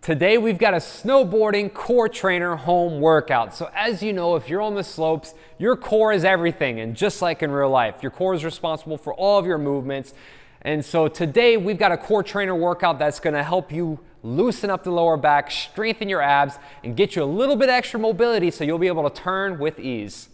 Today we've got a snowboarding core trainer home workout. So as you know, if you're on the slopes, your core is everything, and just like in real life, your core is responsible for all of your movements. And so today we've got a core trainer workout that's going to help you loosen up the lower back, strengthen your abs, and get you a little bit extra mobility so you'll be able to turn with ease.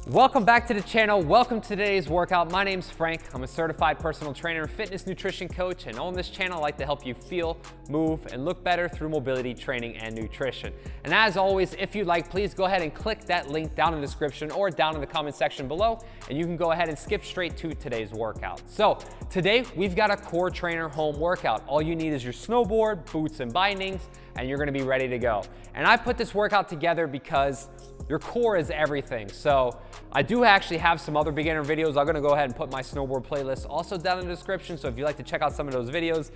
Welcome back to the channel. Welcome to today's workout. My name's Frank. I'm a certified personal trainer, fitness nutrition coach, and on this channel I like to help you feel, move, and look better through mobility training and nutrition. And as always, if you'd like, please go ahead and click that link down in the description or down in the comment section below, and you can go ahead and skip straight to today's workout. So today we've got a core trainer home workout. All you need is your snowboard, boots, and bindings, and you're gonna be ready to go. And I put this workout together because your core is everything. So I do actually have some other beginner videos. I'm gonna go ahead and put my snowboard playlist also down in the description. So if you'd like to check out some of those videos.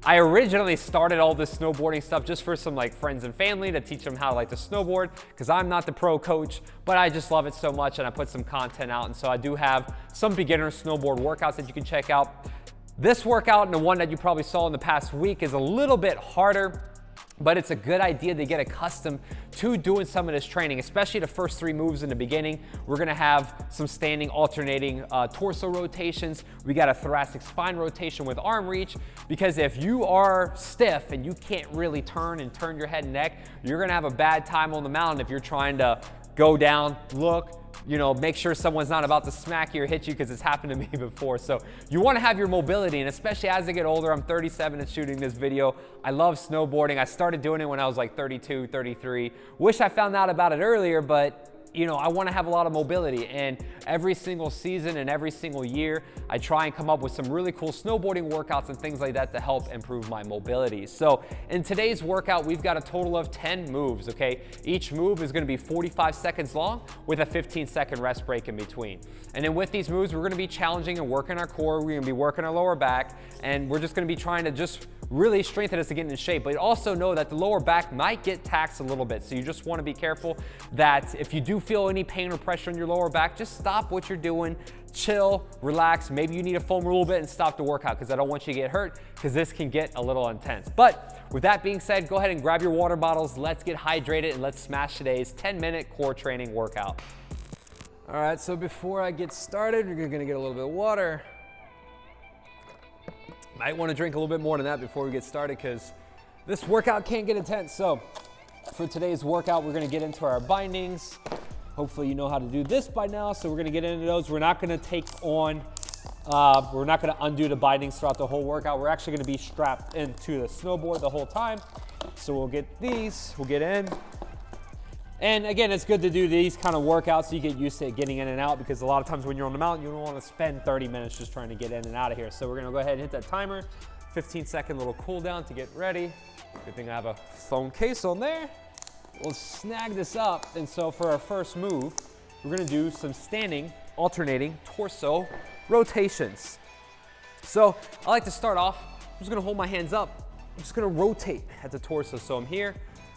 I originally started all this snowboarding stuff just for some friends and family to teach them how to snowboard, because I'm not the pro coach, but I just love it so much and I put some content out. And so I do have some beginner snowboard workouts that you can check out. This workout and the one that you probably saw in the past week is a little bit harder, but it's a good idea to get accustomed to doing some of this training, especially the first three moves in the beginning. We're gonna have some standing alternating torso rotations. We got a thoracic spine rotation with arm reach, because if you are stiff and you can't really turn your head and neck, you're gonna have a bad time on the mountain if you're trying to go down, look, make sure someone's not about to smack you or hit you, because it's happened to me before. So you want to have your mobility, and especially as I get older, I'm 37 and shooting this video. I love snowboarding. I started doing it when I was 32, 33. Wish I found out about it earlier, but I want to have a lot of mobility, and every single season and every single year, I try and come up with some really cool snowboarding workouts and things like that to help improve my mobility. So in today's workout, we've got a total of 10 moves, okay? Each move is going to be 45 seconds long with a 15-second rest break in between. And then with these moves, we're going to be challenging and working our core. We're going to be working our lower back, and we're just going to be trying to just really strengthen us to get in shape. But also know that the lower back might get taxed a little bit. So you just want to be careful that if you do feel any pain or pressure in your lower back, just stop what you're doing, chill, relax. Maybe you need to foam a little bit and stop the workout, because I don't want you to get hurt, because this can get a little intense. But with that being said, go ahead and grab your water bottles. Let's get hydrated and let's smash today's 10-minute core training workout. All right, so before I get started, you're gonna get a little bit of water. Might want to drink a little bit more than that before we get started, because this workout can't get intense. So for today's workout, we're going to get into our bindings. Hopefully you know how to do this by now, so we're going to get into those. We're not going to undo the bindings throughout the whole workout. We're actually going to be strapped into the snowboard the whole time. So we'll get these, we'll get in. And again, it's good to do these kind of workouts so you get used to getting in and out, because a lot of times when you're on the mountain, you don't want to spend 30 minutes just trying to get in and out of here. So we're going to go ahead and hit that timer, 15-second little cool down to get ready. Good thing I have a phone case on there. We'll snag this up. And so for our first move, we're going to do some standing alternating torso rotations. So I like to start off, I'm just going to hold my hands up. I'm just going to rotate at the torso. So I'm here.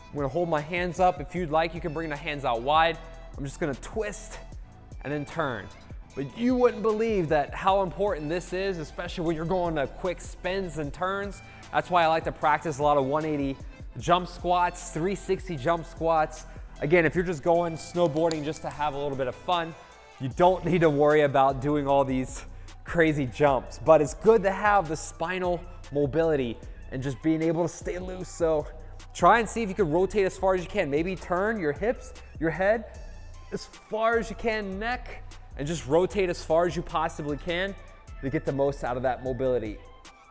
I'm gonna hold my hands up. If you'd like, you can bring the hands out wide. I'm just gonna twist and then turn. But you wouldn't believe that how important this is, especially when you're going to quick spins and turns. That's why I like to practice a lot of 180 jump squats, 360 jump squats. Again, if you're just going snowboarding just to have a little bit of fun, you don't need to worry about doing all these crazy jumps. But it's good to have the spinal mobility and just being able to stay loose. So try and see if you can rotate as far as you can. Maybe turn your hips, your head as far as you can, neck, and just rotate as far as you possibly can to get the most out of that mobility.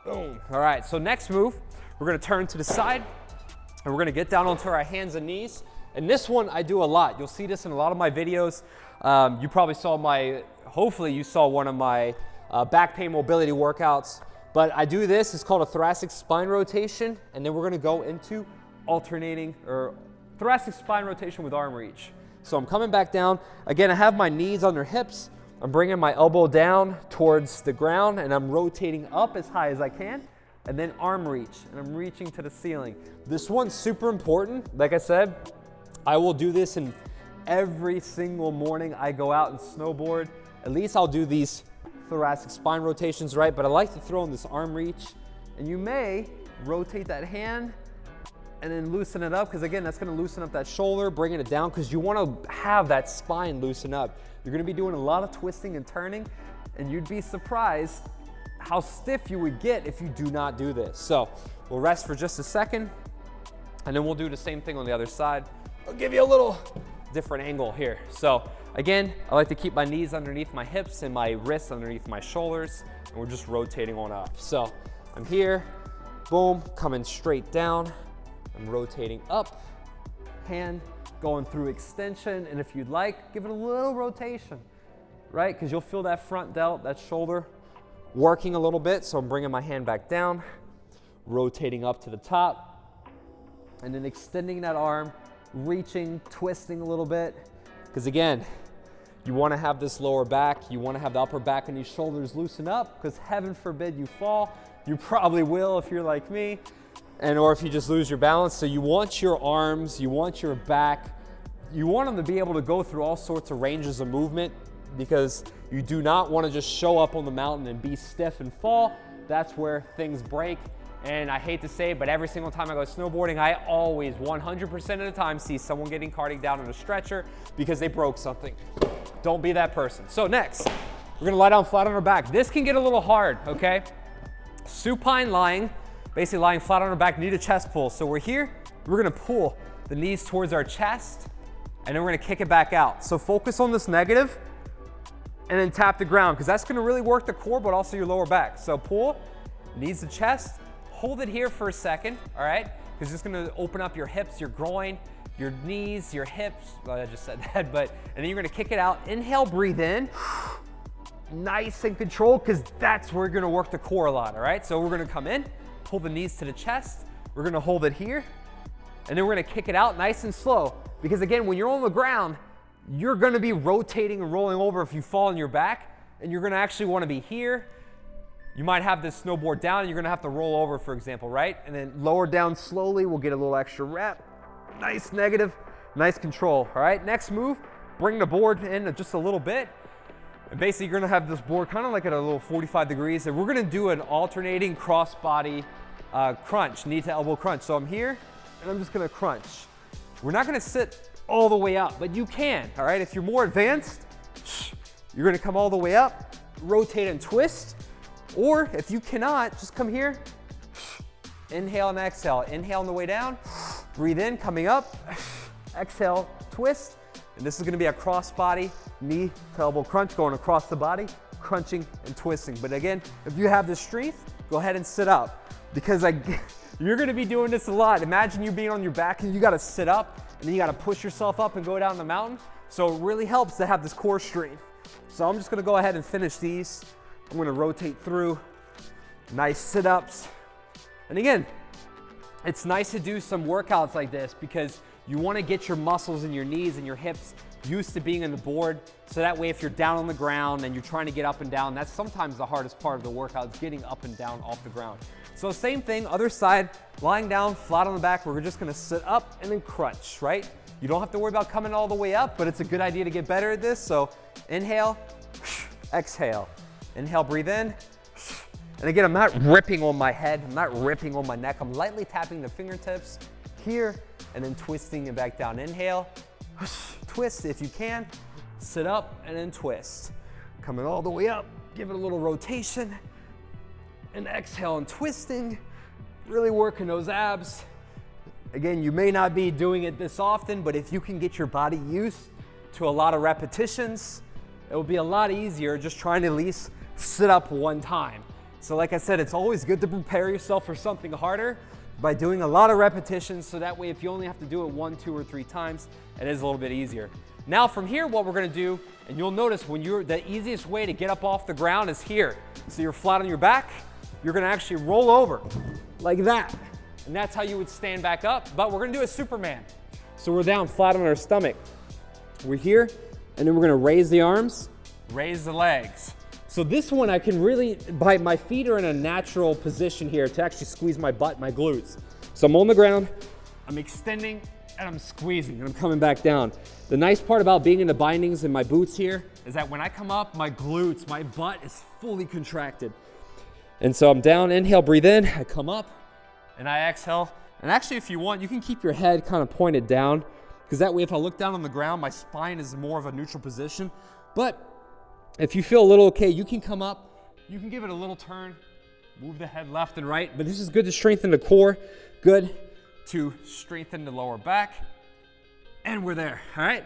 Boom. All right, so next move, we're gonna turn to the side, and we're gonna get down onto our hands and knees. And this one I do a lot. You'll see this in a lot of my videos. You probably saw hopefully you saw one of my back pain mobility workouts. But I do this, it's called a thoracic spine rotation, and then we're gonna go into alternating or thoracic spine rotation with arm reach. So I'm coming back down. Again, I have my knees under hips. I'm bringing my elbow down towards the ground, and I'm rotating up as high as I can. and then arm reach, and I'm reaching to the ceiling. This one's super important. Like I said, I will do this in every single morning I go out and snowboard. At least I'll do these thoracic spine rotations, right? But I like to throw in this arm reach, and you may rotate that hand and then loosen it up, because again, that's gonna loosen up that shoulder, bringing it down, because you wanna have that spine loosen up. You're gonna be doing a lot of twisting and turning, and you'd be surprised how stiff you would get if you do not do this. So we'll rest for just a second, and then we'll do the same thing on the other side. I'll give you a little different angle here. So again, I like to keep my knees underneath my hips and my wrists underneath my shoulders, and we're just rotating on up. So I'm here, boom, coming straight down. I'm rotating up, hand going through extension, and if you'd like, give it a little rotation, right? Because you'll feel that front delt, that shoulder working a little bit. So I'm bringing my hand back down, rotating up to the top, and then extending that arm, reaching, twisting a little bit. Because again, you want to have this lower back, you want to have the upper back and these shoulders loosen up, because heaven forbid you fall. You probably will if you're like me, or if you just lose your balance. So you want your arms, you want your back, you want them to be able to go through all sorts of ranges of movement, because you do not want to just show up on the mountain and be stiff and fall. That's where things break. And I hate to say it, but every single time I go snowboarding, I always, 100% of the time, see someone getting carted down on a stretcher because they broke something. Don't be that person. So next, we're gonna lie down flat on our back. This can get a little hard, okay? Supine lying, basically lying flat on our back, knee to chest pull. So we're here, we're gonna pull the knees towards our chest, and then we're gonna kick it back out. So focus on this negative, and then tap the ground, because that's gonna really work the core, but also your lower back. So pull, knees to chest, hold it here for a second, all right? Because it's gonna open up your hips, your groin, your knees, your hips. Well, I just said that, but, and then you're gonna kick it out. Inhale, breathe in. Nice and controlled, because that's where you're gonna work the core a lot, all right? So we're gonna come in, pull the knees to the chest. We're gonna hold it here, and then we're gonna kick it out nice and slow. Because again, when you're on the ground, you're gonna be rotating and rolling over if you fall on your back, and you're gonna actually wanna be here. You might have this snowboard down, and you're gonna have to roll over, for example, right? And then lower down slowly, we'll get a little extra rep. Nice negative, nice control, all right? Next move, bring the board in just a little bit. And basically, you're gonna have this board kind of like at a little 45 degrees, and we're gonna do an alternating cross-body crunch, knee to elbow crunch. So I'm here, and I'm just gonna crunch. We're not gonna sit all the way up, but you can, all right? If you're more advanced, you're gonna come all the way up, rotate and twist, or if you cannot, just come here, inhale and exhale. Inhale on the way down, breathe in, coming up, exhale, twist, and this is gonna be a cross-body knee to elbow crunch, going across the body, crunching and twisting. But again, if you have the strength, go ahead and sit up, because you're gonna be doing this a lot. Imagine you being on your back and you gotta sit up, and then you gotta push yourself up and go down the mountain. So it really helps to have this core strength. So I'm just gonna go ahead and finish these. I'm gonna rotate through, nice sit-ups. And again, it's nice to do some workouts like this, because you wanna get your muscles in your knees and your hips used to being on the board, so that way if you're down on the ground and you're trying to get up and down, that's sometimes the hardest part of the workout, is getting up and down off the ground. So same thing, other side, lying down flat on the back, we're just gonna sit up and then crunch, right? You don't have to worry about coming all the way up, but it's a good idea to get better at this. So inhale, exhale. Inhale, breathe in. And again, I'm not ripping on my head, I'm not ripping on my neck, I'm lightly tapping the fingertips here, and then twisting it back down. Inhale, twist if you can, sit up and then twist. Coming all the way up, give it a little rotation, and exhale and twisting, really working those abs. Again, you may not be doing it this often, but if you can get your body used to a lot of repetitions, it will be a lot easier just trying to at least sit up one time. So like I said, it's always good to prepare yourself for something harder by doing a lot of repetitions, so that way if you only have to do it 1, 2, or 3 times, it is a little bit easier. Now from here, what we're gonna do, and you'll notice when the easiest way to get up off the ground is here. So you're flat on your back, you're gonna actually roll over like that. And that's how you would stand back up, but we're gonna do a Superman. So we're down flat on our stomach. We're here, and then we're gonna raise the arms, raise the legs. So this one I can really, my feet are in a natural position here to actually squeeze my butt, my glutes. So I'm on the ground, I'm extending, and I'm squeezing, and I'm coming back down. The nice part about being in the bindings and my boots here is that when I come up, my glutes, my butt is fully contracted. And so I'm down, inhale, breathe in, I come up, and I exhale. And actually, if you want, you can keep your head kind of pointed down, because that way if I look down on the ground, my spine is more of a neutral position. But if you feel a little okay, you can come up, you can give it a little turn, move the head left and right, but this is good to strengthen the core, good to strengthen the lower back, and we're there, all right?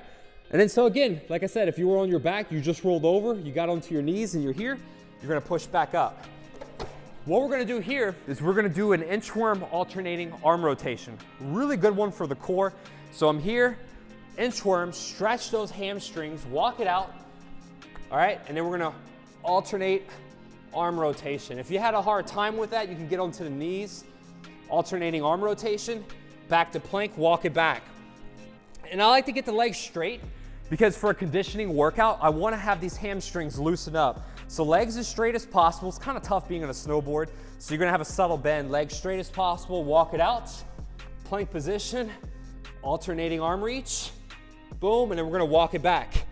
And then so again, like I said, if you were on your back, you just rolled over, you got onto your knees and you're here, you're gonna push back up. What we're gonna do here is we're gonna do an inchworm alternating arm rotation. Really good one for the core. So I'm here, inchworm, stretch those hamstrings, walk it out, all right? And then we're gonna alternate arm rotation. If you had a hard time with that, you can get onto the knees, alternating arm rotation, back to plank, walk it back. And I like to get the legs straight because for a conditioning workout, I wanna have these hamstrings loosen up. So legs as straight as possible. It's kind of tough being on a snowboard. So you're gonna have a subtle bend, legs straight as possible, walk it out, plank position, alternating arm reach, boom, and then we're gonna walk it back.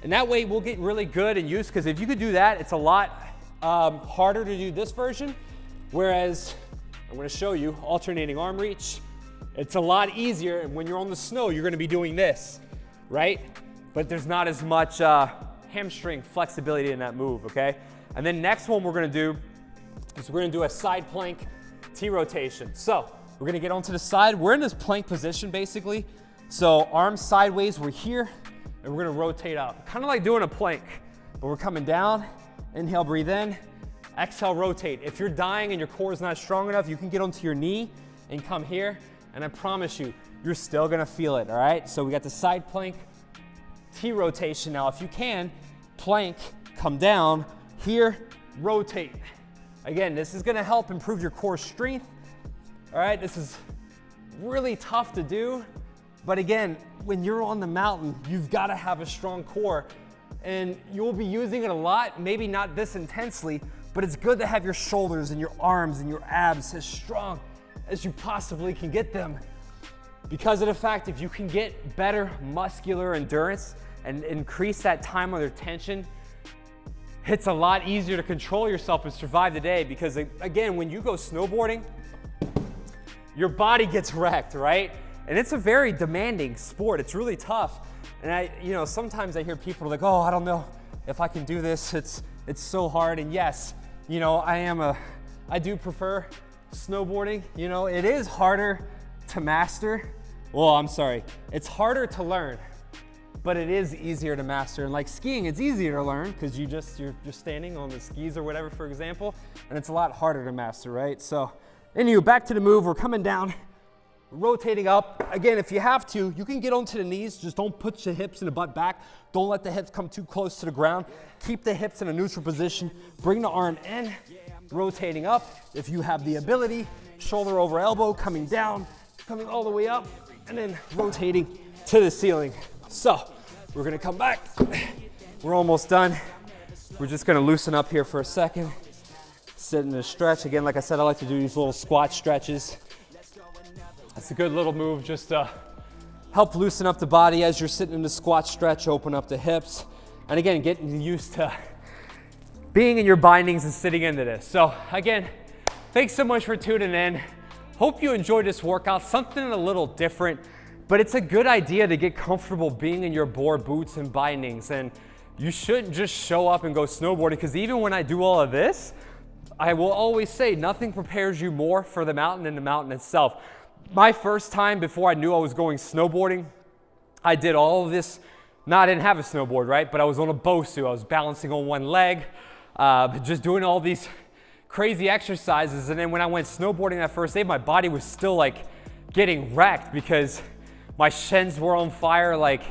And that way we'll get really good and used, because if you could do that, it's a lot harder to do this version. Whereas, I'm gonna show you, alternating arm reach, it's a lot easier, and when you're on the snow, you're gonna be doing this, right? But there's not as much hamstring flexibility in that move, okay? And then next one we're gonna do is we're gonna do a side plank T rotation. So we're gonna get onto the side. We're in this plank position basically. So arms sideways, we're here, and we're gonna rotate up. Kind of like doing a plank, but we're coming down, inhale, breathe in, exhale, rotate. If you're dying and your core is not strong enough, you can get onto your knee and come here, and I promise you, you're still gonna feel it, all right? So we got the side plank T rotation. Now, if you can, plank, come down, here, rotate. Again, this is gonna help improve your core strength, all right? This is really tough to do, but again, when you're on the mountain, you've gotta have a strong core, and you'll be using it a lot, maybe not this intensely, but it's good to have your shoulders and your arms and your abs as strong as you possibly can get them. Because of the fact, if you can get better muscular endurance and increase that time under tension, it's a lot easier to control yourself and survive the day. Because again, when you go snowboarding, your body gets wrecked, right? And it's a very demanding sport. It's really tough. And sometimes I hear people like, oh, I don't know if I can do this. It's so hard. And yes, I do prefer snowboarding. It is harder to master. Well, I'm sorry. It's harder to learn, but it is easier to master. And like skiing, it's easier to learn because you're standing on the skis or whatever, for example, and it's a lot harder to master, right? So anyway, back to the move. We're coming down, rotating up. Again, if you have to, you can get onto the knees. Just don't put the hips and the butt back. Don't let the hips come too close to the ground. Keep the hips in a neutral position. Bring the arm in, rotating up. If you have the ability, shoulder over elbow, coming down, coming all the way up, and then rotating to the ceiling. So we're gonna come back. We're almost done. We're just gonna loosen up here for a second. Sit in a stretch. Again, like I said, I like to do these little squat stretches. It's a good little move just to help loosen up the body as you're sitting in the squat stretch, open up the hips. And again, getting used to being in your bindings and sitting into this. So again, thanks so much for tuning in. Hope you enjoyed this workout, something a little different, but it's a good idea to get comfortable being in your board boots and bindings. And you shouldn't just show up and go snowboarding, because even when I do all of this, I will always say nothing prepares you more for the mountain than the mountain itself. My first time before I knew I was going snowboarding, I did all of this. No, I didn't have a snowboard, right? But I was on a Bosu. I was balancing on one leg, just doing all these crazy exercises. And then when I went snowboarding that first day, my body was still like getting wrecked because my shins were on fire. Like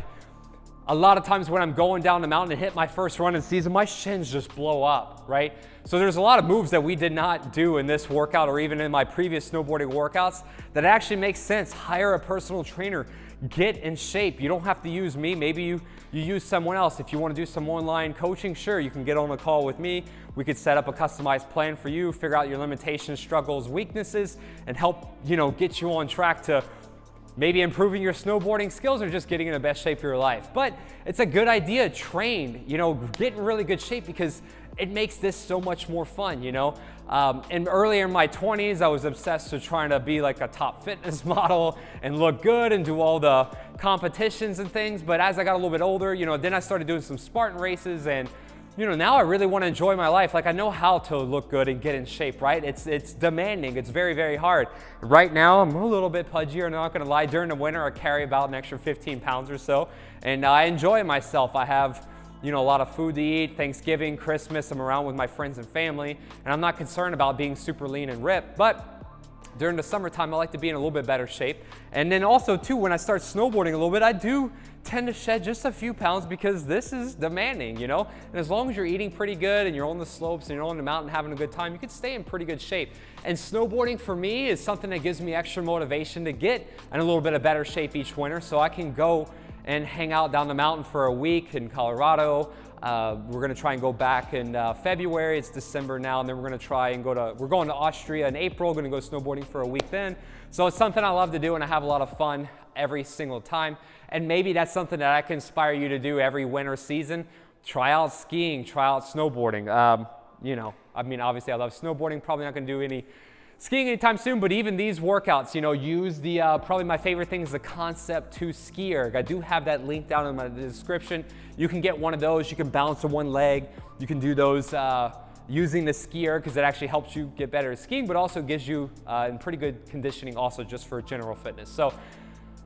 a lot of times when I'm going down the mountain and hit my first run in season, my shins just blow up, right? So there's a lot of moves that we did not do in this workout or even in my previous snowboarding workouts that actually makes sense. Hire a personal trainer, get in shape. You don't have to use me. Maybe you use someone else. If you want to do some online coaching, sure, you can get on a call with me. We could set up a customized plan for you, figure out your limitations, struggles, weaknesses, and help, get you on track to maybe improving your snowboarding skills or just getting in the best shape of your life. But it's a good idea, train, get in really good shape because it makes this so much more fun, And earlier in my 20s, I was obsessed with trying to be like a top fitness model and look good and do all the competitions and things. But as I got a little bit older, then I started doing some Spartan races and now I really want to enjoy my life. Like I know how to look good and get in shape, right? It's demanding. It's very, very hard. Right now, I'm a little bit pudgier. I'm not going to lie. During the winter, I carry about an extra 15 pounds or so. And I enjoy myself. I have, a lot of food to eat. Thanksgiving, Christmas, I'm around with my friends and family. And I'm not concerned about being super lean and ripped. But during the summertime, I like to be in a little bit better shape. And then also, too, when I start snowboarding a little bit, I do tend to shed just a few pounds because this is demanding, And as long as you're eating pretty good and you're on the slopes and you're on the mountain having a good time, you can stay in pretty good shape. And snowboarding for me is something that gives me extra motivation to get in a little bit of better shape each winter so I can go and hang out down the mountain for a week in Colorado. We're gonna try and go back in February. It's December now, and then we're gonna try and we're going to Austria in April, gonna go snowboarding for a week then. So it's something I love to do and I have a lot of fun every single time. And maybe that's something that I can inspire you to do every winter season. Try out skiing, try out snowboarding. Obviously I love snowboarding, probably not gonna do any skiing anytime soon, but even these workouts, use the, probably my favorite thing is the Concept 2 ski erg. I do have that link down in the description. You can get one of those, you can balance on one leg. You can do those using the ski erg because it actually helps you get better at skiing, but also gives you in pretty good conditioning also just for general fitness. So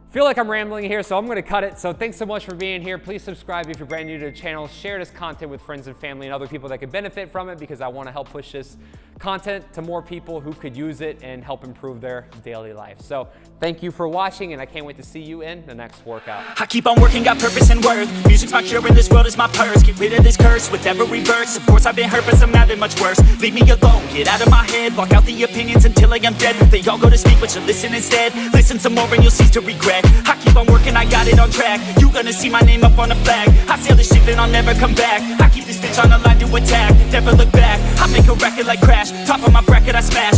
feel like I'm rambling here, so I'm going to cut it. So thanks so much for being here. Please subscribe if you're brand new to the channel. Share this content with friends and family and other people that could benefit from it because I want to help push this content to more people who could use it and help improve their daily life. So thank you for watching, and I can't wait to see you in the next workout. I keep on working, got purpose and worth. Music's my cure and this world is my purse. Get rid of this curse with every verse. Of course I've been hurt, but some have it much worse. Leave me alone, get out of my head. Block out the opinions until I am dead. They all go to speak, but you listen instead. Listen some more and you'll cease to regret. I keep on working, I got it on track. You gonna see my name up on the flag. I sail this ship and I'll never come back. I keep this bitch on the line to attack. Never look back, I make a record like Crash. Top of my bracket I smash.